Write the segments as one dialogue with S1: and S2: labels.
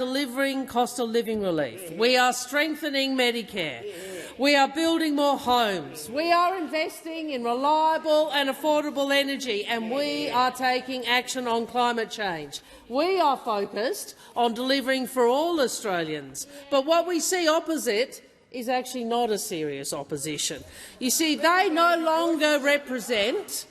S1: delivering cost of living relief. We are strengthening Medicare. We are building more homes. We are investing in reliable and affordable energy, and we are taking action on climate change. We are focused on delivering for all Australians. But what we see opposite is actually not a serious opposition. You see, they no longer represent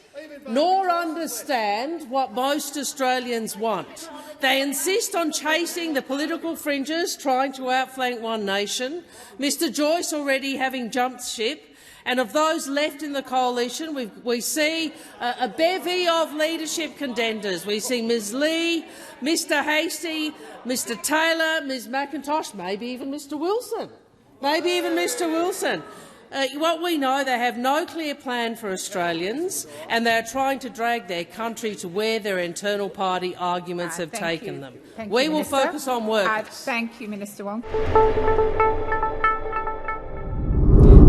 S1: nor understand what most Australians want. They insist on chasing the political fringes, trying to outflank One Nation, Mr Joyce already having jumped ship, and of those left in the coalition, we see a bevy of leadership contenders. We see Ms Lee, Mr Hastie, Mr Taylor, Ms McIntosh, maybe even Mr Wilson. What we know, they have no clear plan for Australians, and they are trying to drag their country to where their internal party arguments have taken them. We will focus on workers.
S2: Thank you, Minister Wong.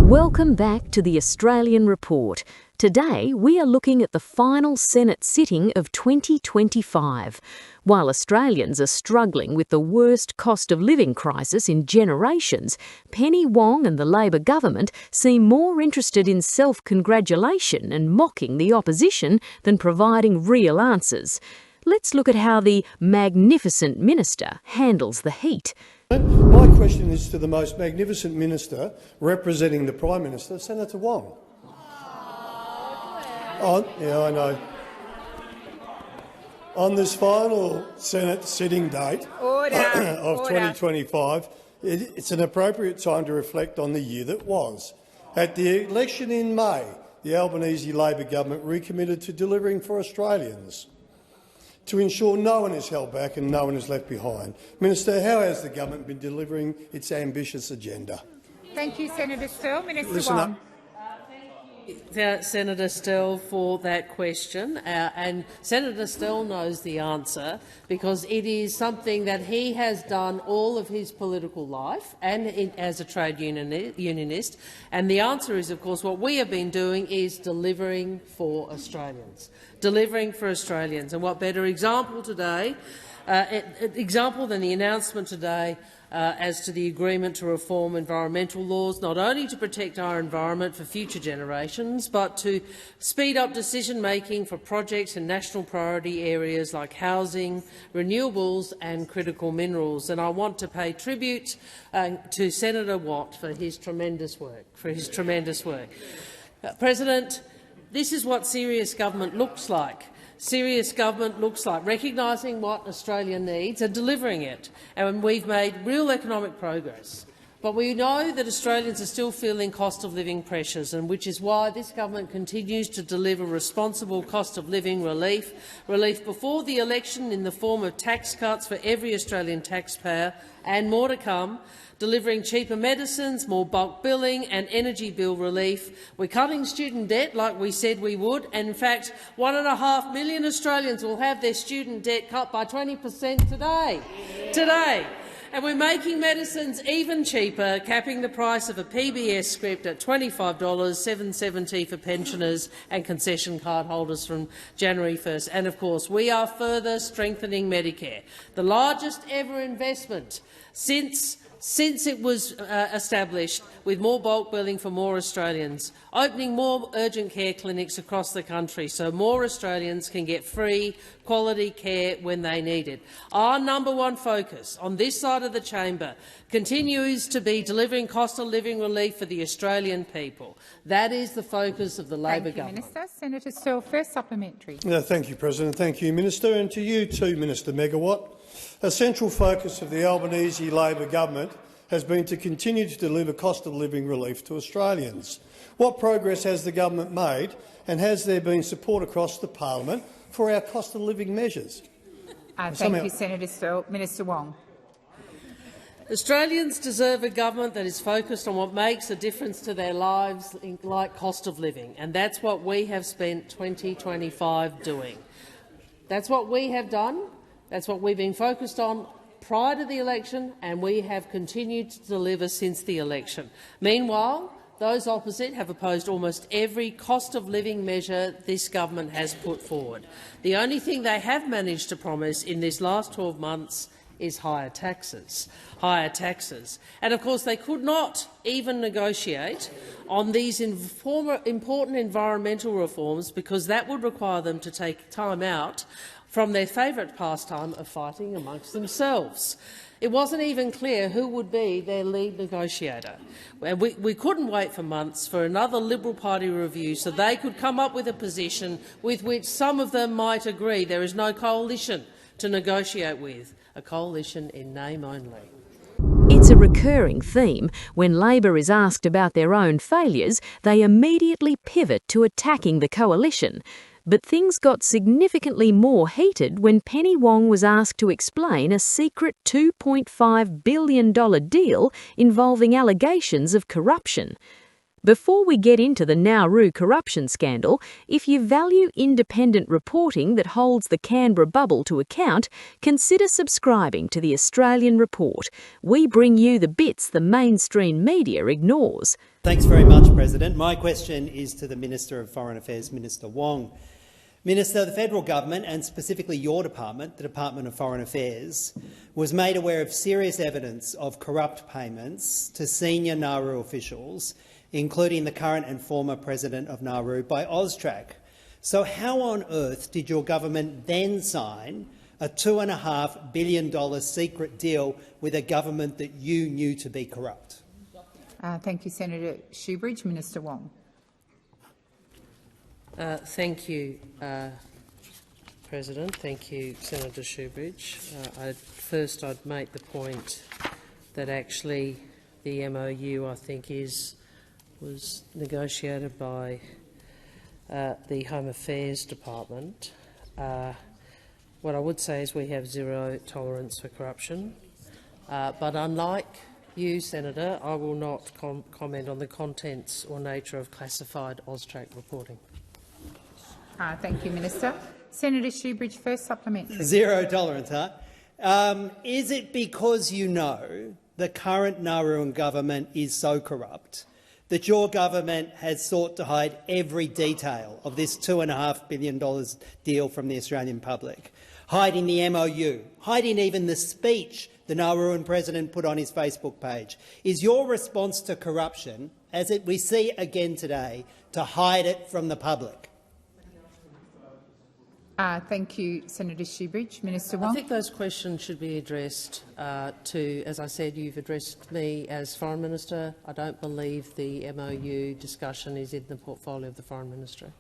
S3: Welcome back to the Australian Report. Today we are looking at the final Senate sitting of 2025. While Australians are struggling with the worst cost of living crisis in generations, Penny Wong and the Labor government seem more interested in self-congratulation and mocking the opposition than providing real answers. Let's look at how the magnificent minister handles the heat.
S4: My question is to the most magnificent minister representing the Prime Minister, Senator Wong. Yeah, I know. On this final Senate sitting date of 2025, it's an appropriate time to reflect on the year that was. At the election in May, the Albanese Labor government recommitted to delivering for Australians, to ensure no one is held back and no one is left behind. Minister, how has the government been delivering its ambitious agenda?
S2: Thank you, Senator Sterle. Minister Wong.
S1: Senator Sterle, for that question, and Senator Sterle knows the answer because it is something that he has done all of his political life and as a trade unionist, and the answer is, of course, what we have been doing is delivering for Australians. And what better example today, than the announcement today as to the agreement to reform environmental laws, not only to protect our environment for future generations, but to speed up decision-making for projects in national priority areas like housing, renewables and critical minerals. And I want to pay tribute to Senator Watt for his tremendous work. President, this is what serious government looks like. Serious government looks like recognising what Australia needs and delivering it. And we've made real economic progress. But we know that Australians are still feeling cost of living pressures, and which is why this government continues to deliver responsible cost of living relief before the election in the form of tax cuts for every Australian taxpayer, and more to come, delivering cheaper medicines, more bulk billing and energy bill relief. We're cutting student debt like we said we would, and in fact 1.5 million Australians will have their student debt cut by 20% today. And we're making medicines even cheaper, capping the price of a PBS script at $25, $7.70 for pensioners and concession card holders from January 1st. And, of course, we are further strengthening Medicare, the largest ever investment since it was established, with more bulk billing for more Australians, opening more urgent care clinics across the country so more Australians can get free, quality care when they need it. Our #1 focus on this side of the chamber continues to be delivering cost of living relief for the Australian people. That is the focus of the Labor government.
S2: Minister. Senator Sterle, first supplementary.
S4: Thank you, President. Thank you, Minister. And to you too, Minister Megawatt. A central focus of the Albanese Labor government has been to continue to deliver cost of living relief to Australians. What progress has the government made, and has there been support across the parliament for our cost of living measures?
S2: Thank you, Senator Sterle. Minister Wong.
S1: Australians deserve a government that is focused on what makes a difference to their lives, like cost of living, and that's what we have spent 2025 doing. That's what we have done. That's what we've been focused on prior to the election, and we have continued to deliver since the election. Meanwhile, those opposite have opposed almost every cost of living measure this government has put forward. The only thing they have managed to promise in this last 12 months is higher taxes. And of course they could not even negotiate on these important environmental reforms because that would require them to take time out from their favourite pastime of fighting amongst themselves. It wasn't even clear who would be their lead negotiator. We couldn't wait for months for another Liberal Party review so they could come up with a position with which some of them might agree. There is no coalition to negotiate with, a coalition in name only.
S3: It's a recurring theme. When Labor is asked about their own failures, they immediately pivot to attacking the coalition. But things got significantly more heated when Penny Wong was asked to explain a secret $2.5 billion deal involving allegations of corruption. Before we get into the Nauru corruption scandal, if you value independent reporting that holds the Canberra bubble to account, consider subscribing to the Australian Report. We bring you the bits the mainstream media ignores.
S5: Thanks very much, President. My question is to the Minister of Foreign Affairs, Minister Wong. Minister, the federal government, and specifically your department, the Department of Foreign Affairs, was made aware of serious evidence of corrupt payments to senior Nauru officials, including the current and former president of Nauru, by Austrac. So how on earth did your government then sign a $2.5 billion secret deal with a government that you knew to be corrupt?
S2: Thank you, Senator Shoebridge. Minister Wong.
S1: Thank you, President. Thank you, Senator Shoebridge. First, I'd make the point that actually the MOU, I think, was negotiated by the Home Affairs Department. What I would say is we have zero tolerance for corruption, but unlike you, Senator, I will not comment on the contents or nature of classified Austrac reporting.
S2: Thank you, Minister. Senator Shoebridge, first supplementary.
S5: Zero tolerance, huh? Is it because you know the current Nauruan government is so corrupt that your government has sought to hide every detail of this $2.5 billion deal from the Australian public, hiding the MOU, hiding even the speech the Nauruan president put on his Facebook page? Is your response to corruption, as we see again today, to hide it from the public?
S2: Thank you, Senator Shoebridge. Minister Wong.
S1: I think those questions should be addressed to, as I said, you've addressed me as Foreign Minister. I don't believe the MOU discussion is in the portfolio of the Foreign Ministry.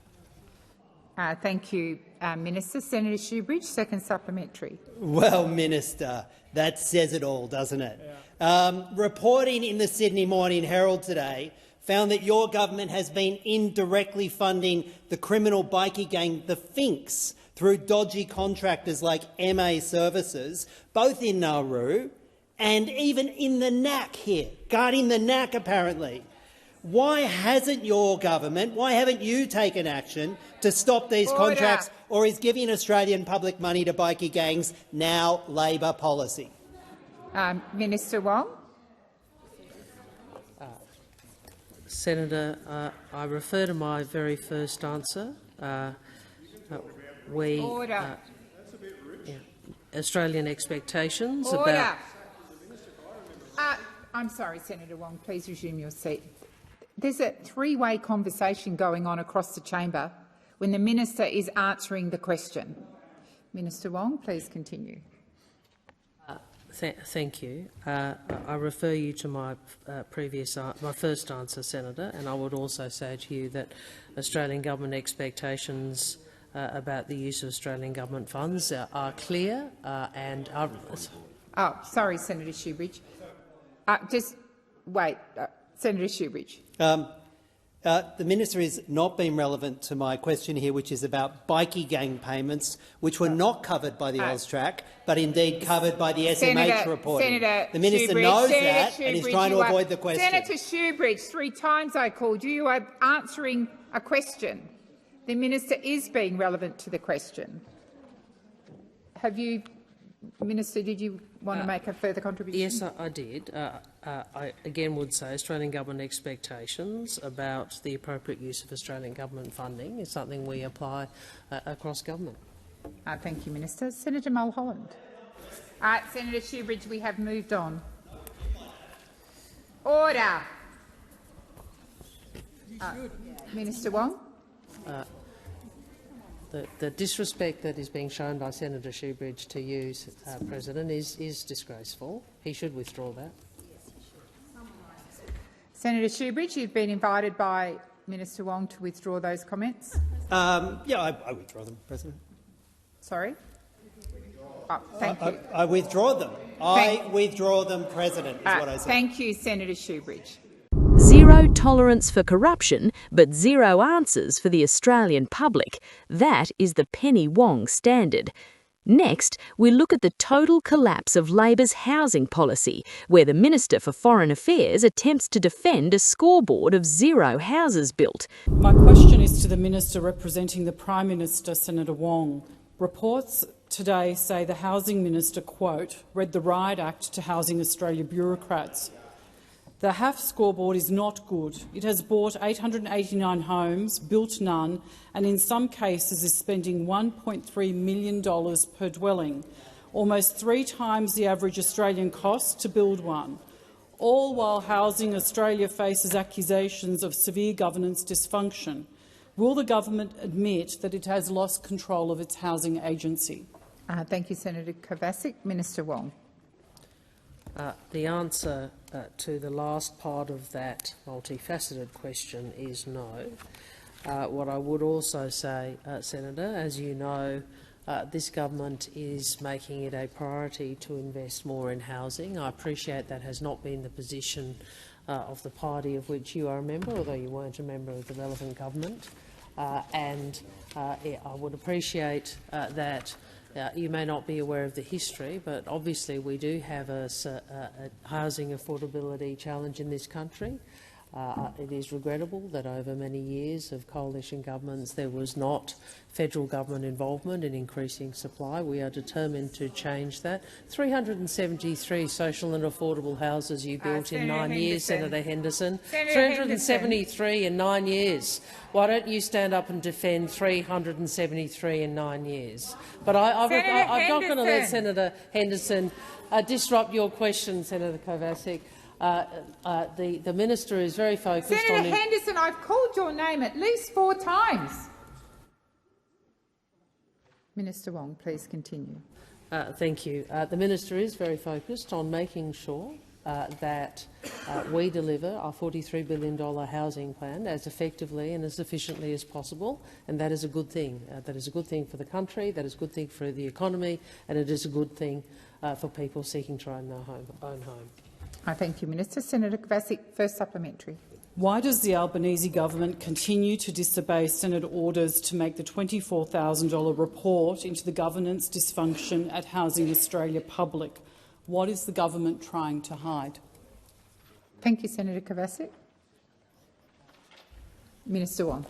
S2: Thank you, Minister. Senator Shoebridge, second supplementary.
S5: Well, Minister, that says it all, doesn't it? Yeah. Reporting in the Sydney Morning Herald today found that your government has been indirectly funding the criminal bikie gang, the Finks, through dodgy contractors like MA Services, both in Nauru and even in the NAC here, guarding the NAC apparently. Why hasn't your government, why haven't you taken action to stop these contracts, or is giving Australian public money to bikie gangs now Labor policy?
S2: Minister Wong.
S1: Senator, I refer to my very first answer. Australian expectations about...
S2: I'm sorry, Senator Wong. Please resume your seat. There's a three-way conversation going on across the chamber when the minister is answering the question. Minister Wong, please continue.
S1: Thank you. I refer you to my my first answer, Senator, and I would also say to you that Australian government expectations about the use of Australian government funds are clear and are...
S2: Oh, sorry, Senator Shoebridge. Just wait, Senator Shoebridge.
S5: The minister is not being relevant to my question here, which is about bikie gang payments, which were not covered by the Austrac, but indeed covered by the SMH reporting. The minister knows that and is trying to avoid the question.
S2: Senator Shoebridge, 3 times I called you. You are answering a question. The minister is being relevant to the question. Have you, Minister, did you want to make a further contribution?
S1: Yes, I did. I again would say Australian government expectations about the appropriate use of Australian government funding is something we apply across government.
S2: Thank you, Minister. Senator Mulholland. Senator Shoebridge, we have moved on. Order. Minister Wong.
S1: The disrespect that is being shown by Senator Shoebridge to you, President, is disgraceful. He should withdraw that.
S2: Senator Shoebridge, you've been invited by Minister Wong to withdraw those comments.
S5: Yeah, I withdraw them, President.
S2: Sorry? Oh, thank you.
S5: I withdraw them. I withdraw them, President, is what I said.
S2: Thank you, Senator Shoebridge.
S3: Zero tolerance for corruption, but zero answers for the Australian public. That is the Penny Wong standard. Next, we look at the total collapse of Labor's housing policy, where the Minister for Foreign Affairs attempts to defend a scoreboard of zero houses built.
S6: My question is to the Minister representing the Prime Minister, Senator Wong. Reports today say the Housing Minister, quote, read the Riot Act to Housing Australia bureaucrats. The HAF scoreboard is not good. It has bought 889 homes, built none, and in some cases is spending $1.3 million per dwelling, almost 3 times the average Australian cost to build one, all while Housing Australia faces accusations of severe governance dysfunction. Will the government admit that it has lost control of its housing agency?
S2: Thank you, Senator Kovacic. Minister Wong.
S1: The answer to the last part of that multifaceted question is no. What I would also say, Senator, as you know, this government is making it a priority to invest more in housing. I appreciate that has not been the position of the party of which you are a member, although you weren't a member of the relevant government. I would appreciate that you may not be aware of the history, but obviously we do have a housing affordability challenge in this country. It is regrettable that over many years of coalition governments there was not federal government involvement in increasing supply. We are determined to change that. 373 social and affordable houses you built in 9 years, Senator Henderson. 373 in 9 years. Why don't you stand up and defend 373 in 9 years? But I'm not going to let Senator Henderson disrupt your question, Senator Kovacic. The minister is very focused on—
S2: Senator Henderson, I've called your name at least 4 times. Minister Wong, please continue.
S1: Thank you. The minister is very focused on making sure that we deliver our $43 billion housing plan as effectively and as efficiently as possible, and that is a good thing. That is a good thing for the country, that is a good thing for the economy, and it is a good thing for people seeking to own their own home.
S2: Thank you, Minister. Senator Kovacic, first supplementary.
S6: Why does the Albanese government continue to disobey Senate orders to make the $24,000 report into the governance dysfunction at Housing Australia public? What is the government trying to hide?
S2: Thank you, Senator Kovacic. Minister Wong.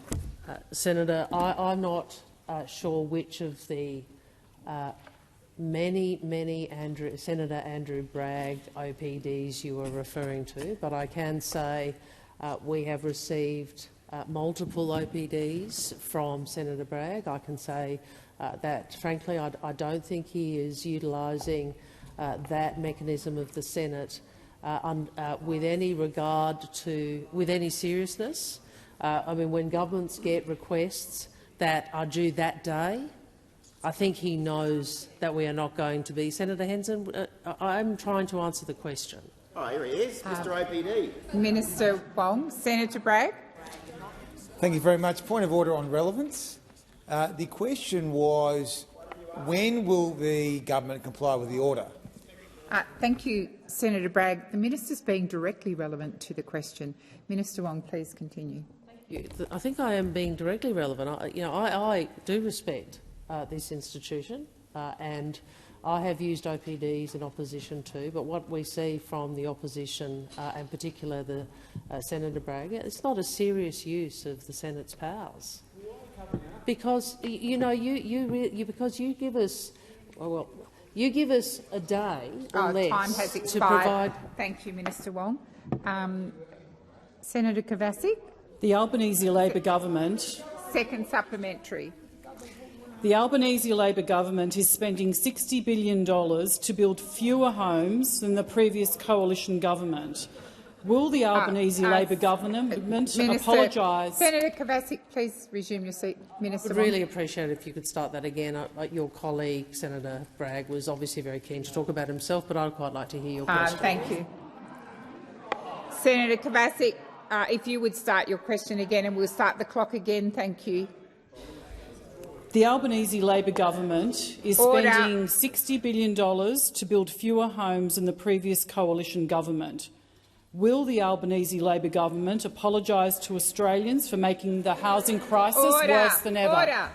S1: Senator, I'm not sure which of the many Senator Andrew Bragg OPDs you are referring to, but I can say we have received multiple OPDs from Senator Bragg. I can say that, frankly, I don't think he is utilising that mechanism of the Senate with any regard to— with any seriousness. I mean, when governments get requests that are due that day, I think he knows that we are not going to be— Senator Henson, I'm trying to answer the question.
S7: Oh, here he is, Mr OPD.
S2: Minister Wong. Senator Bragg.
S8: Thank you very much. Point of order on relevance. The question was, when will the government comply with the order?
S2: Thank you, Senator Bragg. The minister's being directly relevant to the question. Minister Wong, please continue.
S1: I think I am being directly relevant. I do respect this institution, and I have used OPDs in opposition too, but what we see from the opposition, in particular the Senator Bragg, it's not a serious use of the Senate's powers. Because because you give us— you give us a day or less
S2: time has expired.
S1: To provide—
S2: Thank you, Minister Wong. Senator Kovacic.
S6: The Albanese Labor government—
S2: Second supplementary.
S6: The Albanese Labor government is spending $60 billion to build fewer homes than the previous coalition government. Will the Albanese Labor government apologise?
S2: Senator Kovacic, please resume your seat. Minister
S1: I would
S2: Wong.
S1: really appreciate it if you could start that again. Your colleague, Senator Bragg, was obviously very keen to talk about himself, but I'd quite like to hear your question.
S2: Thank you. Senator Kovacic, if you would start your question again, and we'll start the clock again. Thank you.
S6: The Albanese Labor government is spending $60 billion to build fewer homes than the previous coalition government. Will the Albanese Labor government apologise to Australians for making the housing crisis worse than ever?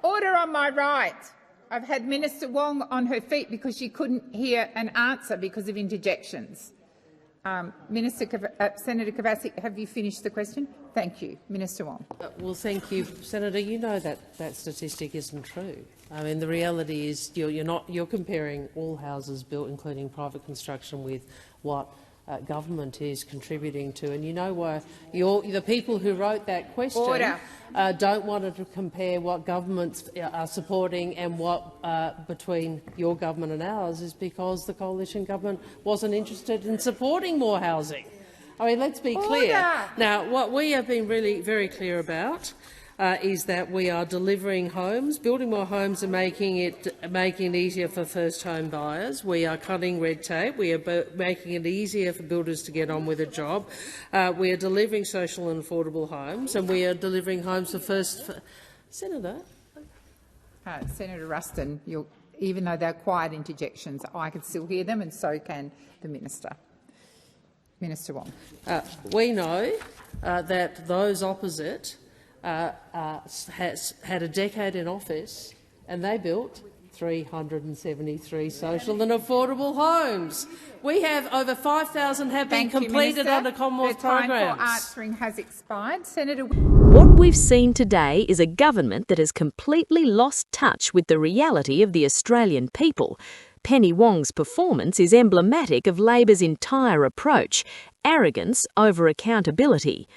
S2: Order on my right. I've had Minister Wong on her feet because she couldn't hear an answer because of interjections. Senator Kovacic, have you finished the question? Thank you. Minister Wong.
S1: Well, thank you, Senator. You know that statistic isn't true. I mean, the reality is you're comparing all houses built, including private construction, with what government is contributing to. And you know why the people who wrote that question don't want to compare what governments are supporting and what between your government and ours is because the coalition government wasn't interested in supporting more housing. I mean, let's be clear. Now, what we have been really very clear about is that we are delivering homes, building more homes and making it easier for first-home buyers. We are cutting red tape. We are making it easier for builders to get on with a job. We are delivering social and affordable homes, and we are delivering homes for Senator?
S2: Senator Ruston, even though they're quiet interjections, I can still hear them, and so can the minister. Minister Wong.
S1: We know that those opposite has had a decade in office, and they built 373 social and affordable homes. We have over 5,000 have been completed under Commonwealth programs.
S2: The time for answering has expired. Senator.
S3: What we've seen today is a government that has completely lost touch with the reality of the Australian people. Penny Wong's performance is emblematic of Labor's entire approach: arrogance over accountability.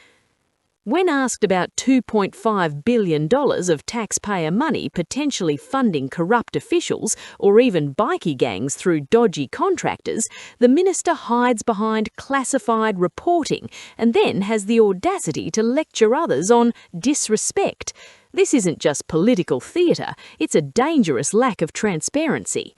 S3: When asked about $2.5 billion of taxpayer money potentially funding corrupt officials or even bikie gangs through dodgy contractors, the minister hides behind classified reporting and then has the audacity to lecture others on disrespect. This isn't just political theatre, it's a dangerous lack of transparency.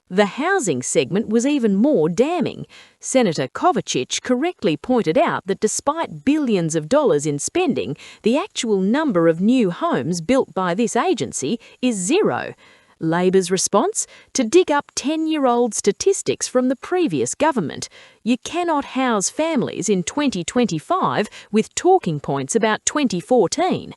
S3: The housing segment was even more damning. Senator Kovacic correctly pointed out that despite billions of dollars in spending, the actual number of new homes built by this agency is zero. Labor's response? To dig up 10-year-old statistics from the previous government. You cannot house families in 2025 with talking points about 2014.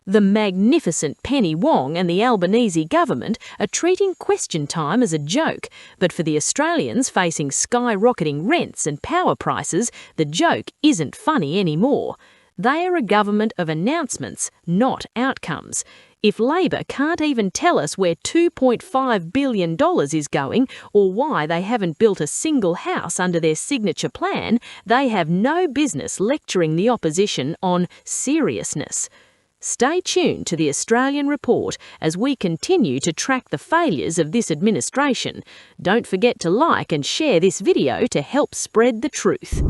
S3: The magnificent Penny Wong and the Albanese government are treating question time as a joke, but for the Australians facing skyrocketing rents and power prices, the joke isn't funny anymore. They are a government of announcements, not outcomes. If Labor can't even tell us where $2.5 billion is going or why they haven't built a single house under their signature plan, they have no business lecturing the opposition on seriousness. Stay tuned to the Australian Report as we continue to track the failures of this administration. Don't forget to like and share this video to help spread the truth.